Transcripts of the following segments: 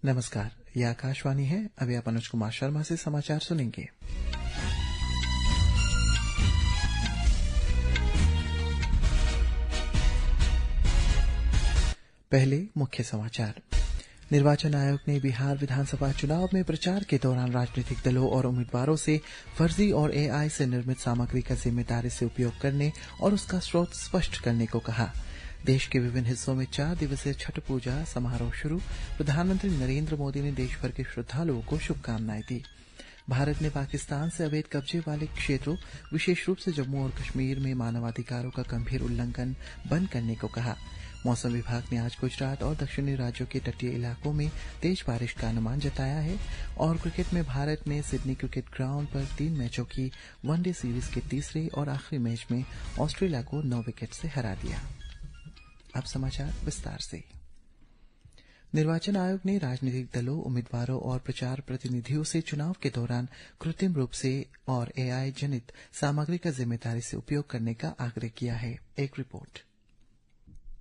नमस्कार, ये आकाशवाणी है। अभी आप अनुज कुमार शर्मा से समाचार सुनेंगे। पहले मुख्य समाचार। निर्वाचन आयोग ने बिहार विधानसभा चुनाव में प्रचार के दौरान राजनीतिक दलों और उम्मीदवारों से फर्जी और एआई से निर्मित सामग्री का जिम्मेदारी से उपयोग करने और उसका स्रोत स्पष्ट करने को कहा। देश के विभिन्न हिस्सों में 4 दिवसीय छठ पूजा समारोह शुरू। प्रधानमंत्री नरेंद्र मोदी ने देश भर के श्रद्धालुओं को शुभकामनाएं दी। भारत ने पाकिस्तान से अवैध कब्जे वाले क्षेत्रों, विशेष रूप से जम्मू और कश्मीर में मानवाधिकारों का गंभीर उल्लंघन बंद करने को कहा। मौसम विभाग ने आज गुजरात और दक्षिणी राज्यों के तटीय इलाकों में तेज बारिश का अनुमान जताया है। और क्रिकेट में भारत ने सिडनी क्रिकेट ग्राउंड पर 3 मैचों की वनडे सीरीज के तीसरे और आखिरी मैच में ऑस्ट्रेलिया को 9 विकेट से हरा दिया। अब समाचार विस्तार से। निर्वाचन आयोग ने राजनीतिक दलों, उम्मीदवारों और प्रचार प्रतिनिधियों से चुनाव के दौरान कृत्रिम रूप से और एआई जनित सामग्री का जिम्मेदारी से उपयोग करने का आग्रह किया है। एक रिपोर्ट।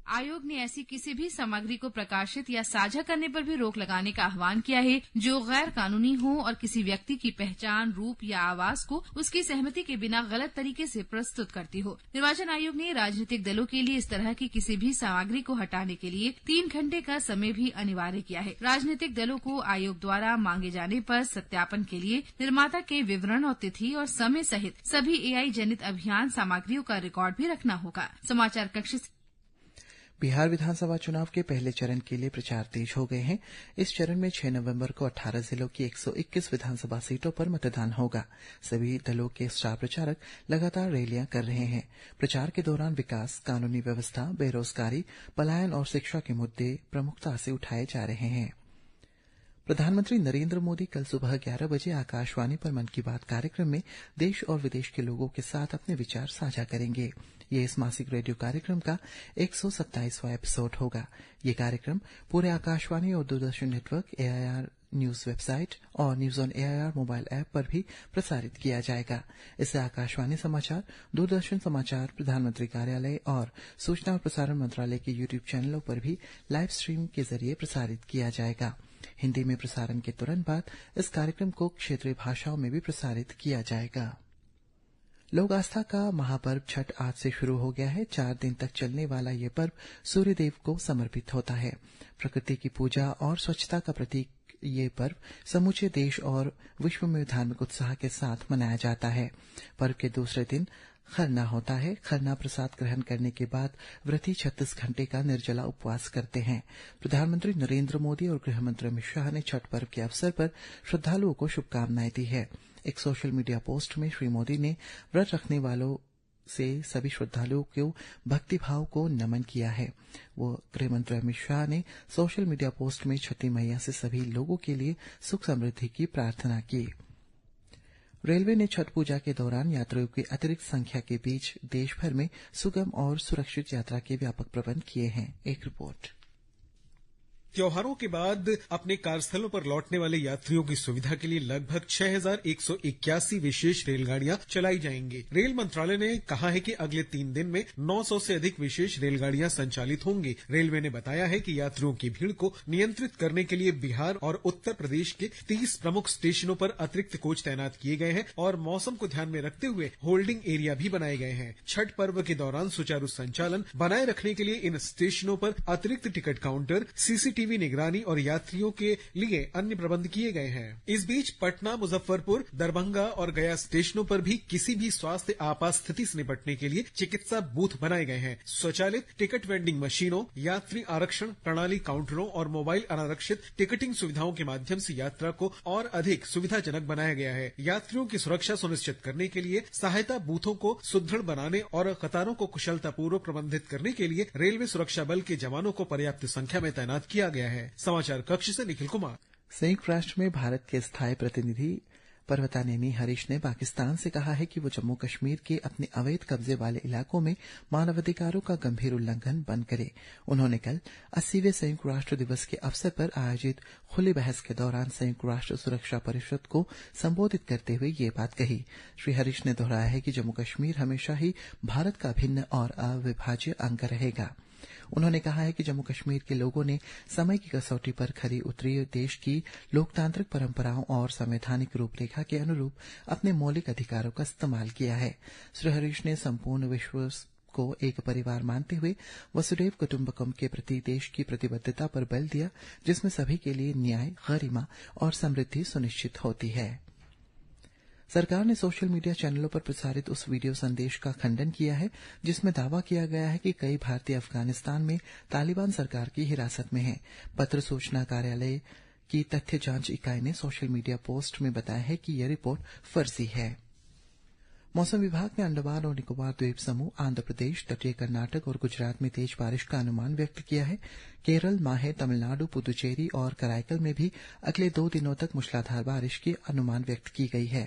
आयोग ने ऐसी किसी भी सामग्री को प्रकाशित या साझा करने पर भी रोक लगाने का आह्वान किया है जो गैर कानूनी हो और किसी व्यक्ति की पहचान, रूप या आवाज को उसकी सहमति के बिना गलत तरीके से प्रस्तुत करती हो। निर्वाचन आयोग ने राजनीतिक दलों के लिए इस तरह की किसी भी सामग्री को हटाने के लिए 3 घंटे का समय भी अनिवार्य किया है। राजनीतिक दलों को आयोग द्वारा मांगे जाने पर सत्यापन के लिए निर्माता के विवरण और तिथि और समय सहित सभी एआई जनित अभियान सामग्रियों का रिकॉर्ड भी रखना होगा। समाचार कक्ष। बिहार विधानसभा चुनाव के पहले चरण के लिए प्रचार तेज हो गए हैं। इस चरण में 6 नवंबर को 18 जिलों की 121 विधानसभा सीटों पर मतदान होगा। सभी दलों के स्टार प्रचारक लगातार रैलियां कर रहे हैं। प्रचार के दौरान विकास, कानूनी व्यवस्था, बेरोजगारी, पलायन और शिक्षा के मुद्दे प्रमुखता से उठाए जा रहे हैं। प्रधानमंत्री नरेंद्र मोदी कल सुबह 11 बजे आकाशवाणी पर मन की बात कार्यक्रम में देश और विदेश के लोगों के साथ अपने विचार साझा करेंगे। ये इस मासिक रेडियो कार्यक्रम का 127वां एपिसोड होगा। ये कार्यक्रम पूरे आकाशवाणी और Doordarshan network, AIR news website और news on AIR mobile app पर भी प्रसारित किया जाएगा। इसे आकाशवाणी समाचार, दूरदर्शन समाचार, प्रधानमंत्री कार्यालय और सूचना और प्रसारण मंत्रालय के यूट्यूब चैनलों पर भी लाइव स्ट्रीम के जरिए प्रसारित किया जाएगा। हिंदी में प्रसारण के तुरंत बाद इस कार्यक्रम को क्षेत्रीय भाषाओं में भी प्रसारित किया जाएगा। लोक आस्था का महापर्व छठ आज से शुरू हो गया है। 4 दिन तक चलने वाला ये पर्व सूर्य देव को समर्पित होता है। प्रकृति की पूजा और स्वच्छता का प्रतीक ये पर्व समूचे देश और विश्व में धार्मिक उत्साह के साथ मनाया जाता है। पर्व के दूसरे दिन खरना होता है। खरना प्रसाद ग्रहण करने के बाद व्रती 36 घंटे का निर्जला उपवास करते हैं। प्रधानमंत्री नरेंद्र मोदी और गृहमंत्री अमित शाह ने छठ पर्व के अवसर पर श्रद्धालुओं को शुभकामनाएं दी है। एक सोशल मीडिया पोस्ट में श्री मोदी ने व्रत रखने वालों से सभी श्रद्धालुओं को भक्तिभाव को नमन किया है। वो गृहमंत्री अमित शाह ने सोशल मीडिया पोस्ट में छठी मैया से सभी लोगों के लिए सुख समृद्धि की प्रार्थना की। रेलवे ने छठ पूजा के दौरान यात्रियों की अतिरिक्त संख्या के बीच देश भर में सुगम और सुरक्षित यात्रा के व्यापक प्रबंध किए हैं। एक रिपोर्ट। त्योहारों के बाद अपने कार्यस्थलों पर लौटने वाले यात्रियों की सुविधा के लिए लगभग 6181 विशेष रेलगाड़ियां चलाई जाएंगी। रेल मंत्रालय ने कहा है कि अगले 3 दिन में 900 से अधिक विशेष रेलगाड़ियां संचालित होंगी। रेलवे ने बताया है कि यात्रियों की भीड़ को नियंत्रित करने के लिए बिहार और उत्तर प्रदेश के 30 प्रमुख स्टेशनों पर अतिरिक्त कोच तैनात किए गए हैं और मौसम को ध्यान में रखते हुए होल्डिंग एरिया भी बनाए गए हैं। छठ पर्व के दौरान सुचारू संचालन बनाए रखने के लिए इन स्टेशनों पर अतिरिक्त टिकट काउंटर, सीसीटीवी निगरानी और यात्रियों के लिए अन्य प्रबंध किए गए हैं। इस बीच पटना, मुजफ्फरपुर, दरभंगा और गया स्टेशनों पर भी किसी भी स्वास्थ्य आपात स्थिति से निपटने के लिए चिकित्सा बूथ बनाए गए हैं। स्वचालित टिकट वेंडिंग मशीनों, यात्री आरक्षण प्रणाली काउंटरों और मोबाइल अनारक्षित टिकटिंग सुविधाओं के माध्यम से यात्रा को और अधिक सुविधाजनक बनाया गया है। यात्रियों की सुरक्षा सुनिश्चित करने के लिए सहायता बूथों को सुदृढ़ बनाने और कतारों को कुशलतापूर्वक प्रबंधित करने के लिए रेलवे सुरक्षा बल के जवानों को पर्याप्त संख्या में तैनात किया गया है। समाचार कक्ष से निखिल कुमार। संयुक्त राष्ट्र में भारत के स्थायी प्रतिनिधि पर्वतानेनी हरीश ने पाकिस्तान से कहा है कि वो जम्मू कश्मीर के अपने अवैध कब्जे वाले इलाकों में मानवाधिकारों का गंभीर उल्लंघन बंद करे। उन्होंने कल 80वें संयुक्त राष्ट्र दिवस के अवसर पर आयोजित खुली बहस के दौरान संयुक्त राष्ट्र सुरक्षा परिषद को संबोधित करते हुए ये बात कही। श्री हरीश ने दोहराया है कि जम्मू कश्मीर हमेशा ही भारत का भिन्न और अविभाज्य अंग रहेगा। उन्होंने कहा है कि जम्मू कश्मीर के लोगों ने समय की कसौटी पर खरी उतरी देश की लोकतांत्रिक परंपराओं और संवैधानिक रूपरेखा के अनुरूप अपने मौलिक अधिकारों का इस्तेमाल किया है। श्री हरीश ने संपूर्ण विश्व को एक परिवार मानते हुए वसुधैव कुटुंबकम के प्रति देश की प्रतिबद्धता पर बल दिया, जिसमें सभी के लिए न्याय, गरिमा और समृद्धि सुनिश्चित होती है। सरकार ने सोशल मीडिया चैनलों पर प्रसारित उस वीडियो संदेश का खंडन किया है जिसमें दावा किया गया है कि कई भारतीय अफगानिस्तान में तालिबान सरकार की हिरासत में हैं। पत्र सूचना कार्यालय की तथ्य जांच इकाई ने सोशल मीडिया पोस्ट में बताया है कि यह रिपोर्ट फर्जी है। मौसम विभाग ने अंडमान और निकोबार द्वीप समूह, आंध्र प्रदेश, तटीय कर्नाटक और गुजरात में तेज बारिश का अनुमान व्यक्त किया है। केरल, माहे, तमिलनाडु, पुदुचेरी और कराईकल में भी अगले 2 दिनों तक मूसलाधार बारिश की अनुमान व्यक्त की गई है।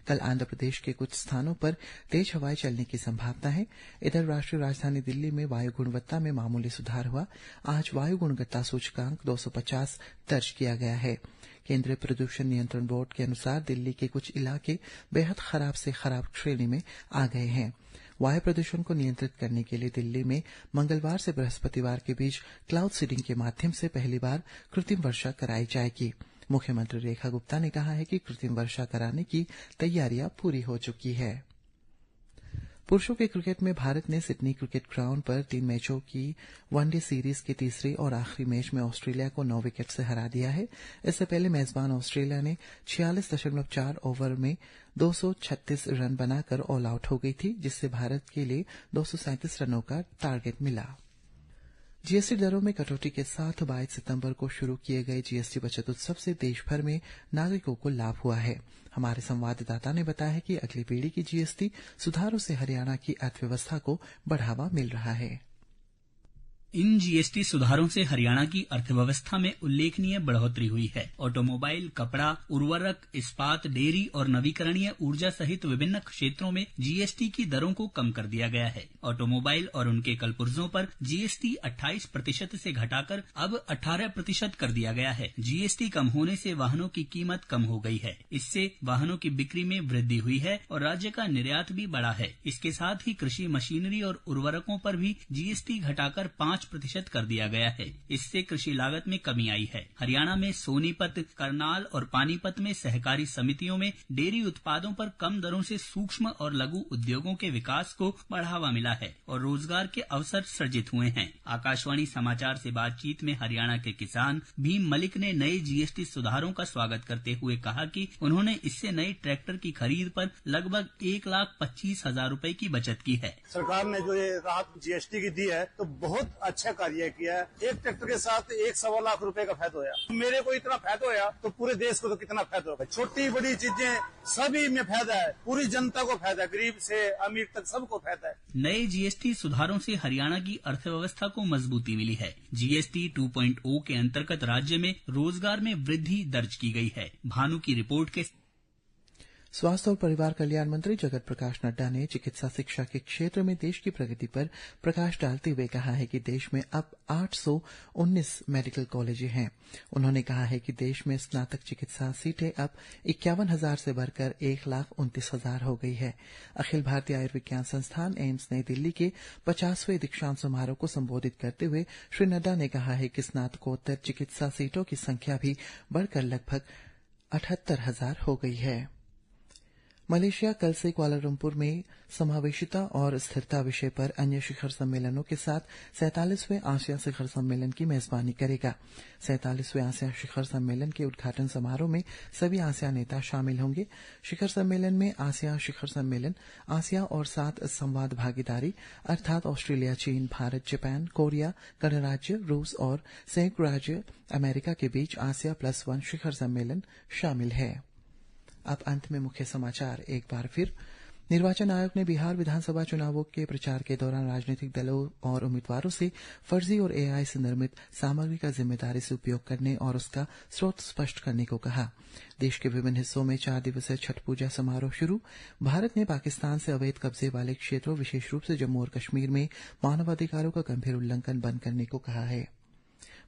कल आंध्र प्रदेश के कुछ स्थानों पर तेज हवाएं चलने की संभावना है। इधर राष्ट्रीय राजधानी दिल्ली में वायु गुणवत्ता में मामूली सुधार हुआ। आज वायु गुणवत्ता सूचकांक 250 दर्ज किया गया है। केंद्रीय प्रदूषण नियंत्रण बोर्ड के अनुसार दिल्ली के कुछ इलाके बेहद खराब से खराब श्रेणी में आ गए हैं। वायु प्रदूषण को नियंत्रित करने के लिए दिल्ली में मंगलवार से बृहस्पतिवार के बीच क्लाउड सीडिंग के माध्यम से पहली बार कृत्रिम वर्षा कराई जाएगी। मुख्यमंत्री रेखा गुप्ता ने कहा है कि कृत्रिम वर्षा कराने की तैयारियां पूरी हो चुकी है। पुरुषों के क्रिकेट में भारत ने सिडनी क्रिकेट ग्राउंड पर 3 मैचों की वनडे सीरीज के तीसरे और आखिरी मैच में ऑस्ट्रेलिया को 9 विकेट से हरा दिया है। इससे पहले मेजबान ऑस्ट्रेलिया ने 46.4 ओवर में 236 रन बनाकर ऑल आउट हो गई थी, जिससे भारत के लिए 237 रनों का टारगेट मिला। जीएसटी दरों में कटौती के साथ 22 सितंबर को शुरू किए गए जीएसटी बचत उत्सव से देश भर में नागरिकों को लाभ हुआ है। हमारे संवाददाता ने बताया है कि अगली पीढ़ी की जीएसटी सुधारों से हरियाणा की अर्थव्यवस्था को बढ़ावा मिल रहा है। इन जीएसटी सुधारों से हरियाणा की अर्थव्यवस्था में उल्लेखनीय बढ़ोतरी हुई है। ऑटोमोबाइल, कपड़ा, उर्वरक, इस्पात, डेयरी और नवीकरणीय ऊर्जा सहित विभिन्न क्षेत्रों में जीएसटी की दरों को कम कर दिया गया है। ऑटोमोबाइल और उनके कलपुर्जों पर जीएसटी 28% से घटाकर अब 18% कर दिया गया है। जीएसटी कम होने से वाहनों की कीमत कम हो गई है। इससे वाहनों की बिक्री में वृद्धि हुई है और राज्य का निर्यात भी बढ़ा है। इसके साथ ही कृषि मशीनरी और उर्वरकों पर भी जीएसटी घटाकर 5% कर दिया गया है। इससे कृषि लागत में कमी आई है। हरियाणा में सोनीपत, करनाल और पानीपत में सहकारी समितियों में डेयरी उत्पादों पर कम दरों से सूक्ष्म और लघु उद्योगों के विकास को बढ़ावा मिला है और रोजगार के अवसर सृजित हुए हैं। आकाशवाणी समाचार से बातचीत में हरियाणा के किसान भीम मलिक ने नए जीएसटी सुधारों का स्वागत करते हुए कहा कि उन्होंने इससे नए ट्रैक्टर की खरीद पर लगभग 1,25,000 रूपये की बचत की है। सरकार ने जो ये राहत जीएसटी की दी है तो बहुत अच्छा कार्य किया है। एक ट्रैक्टर के साथ 1.25 लाख रुपए का फायदा होया। मेरे को इतना फायदा होया तो पूरे देश को तो कितना फायदा होगा। छोटी बड़ी चीजें सभी में फायदा है, पूरी जनता को फायदा है, गरीब से अमीर तक सबको फायदा है। नए जीएसटी सुधारों से हरियाणा की अर्थव्यवस्था को मजबूती मिली है। जीएसटी 2.0 के अंतर्गत राज्य में रोजगार में वृद्धि दर्ज की गई है। भानु की रिपोर्ट के स्वास्थ्य और परिवार कल्याण मंत्री जगत प्रकाश नड्डा ने चिकित्सा शिक्षा के क्षेत्र में देश की प्रगति पर प्रकाश डालते हुए कहा है कि देश में अब 819 मेडिकल कॉलेज हैं। उन्होंने कहा है कि देश में स्नातक चिकित्सा सीटें अब 51,000 से बढ़कर 1,29,000 हो गई है। अखिल भारतीय आयुर्विज्ञान संस्थान एम्स नई दिल्ली के 50वें दीक्षांत समारोह को संबोधित करते हुए श्री नड्डा ने कहा है कि स्नातकोत्तर चिकित्सा सीटों की संख्या भी बढ़कर लगभग 78,000 हो गई है। मलेशिया कल से कुआलालंपुर में समावेशिता और स्थिरता विषय पर अन्य शिखर सम्मेलनों के साथ 47वें आसियान शिखर सम्मेलन की मेजबानी करेगा। 47वें आसियान शिखर सम्मेलन के उद्घाटन समारोह में सभी आसियान नेता शामिल होंगे। शिखर सम्मेलन में आसियान शिखर सम्मेलन, आसिया और 7 संवाद भागीदारी अर्थात ऑस्ट्रेलिया, चीन, भारत, जापान, कोरिया, गणराज्य, रूस और संयुक्त राज्य अमेरिका के बीच आसिया +1 शिखर सम्मेलन शामिल है। अब अंत में मुख्य समाचार एक बार फिर। निर्वाचन आयोग ने बिहार विधानसभा चुनावों के प्रचार के दौरान राजनीतिक दलों और उम्मीदवारों से फर्जी और एआई से निर्मित सामग्री का जिम्मेदारी से उपयोग करने और उसका स्रोत स्पष्ट करने को कहा। देश के विभिन्न हिस्सों में 4 दिवसीय छठ पूजा समारोह शुरू। भारत ने पाकिस्तान से अवैध कब्जे वाले क्षेत्रों, विशेष रूप से जम्मू और कश्मीर में मानवाधिकारों का गंभीर उल्लंघन बंद करने को कहा है।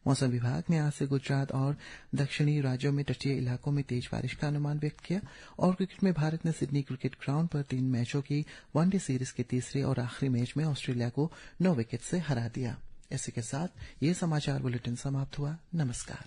मौसम विभाग ने आज से गुजरात और दक्षिणी राज्यों में तटीय इलाकों में तेज बारिश का अनुमान व्यक्त किया। और क्रिकेट में भारत ने सिडनी क्रिकेट ग्राउंड पर 3 मैचों की वनडे सीरीज के तीसरे और आखिरी मैच में ऑस्ट्रेलिया को 9 विकेट से हरा दिया। इसी के साथ ये समाचार बुलेटिन समाप्त हुआ। नमस्कार।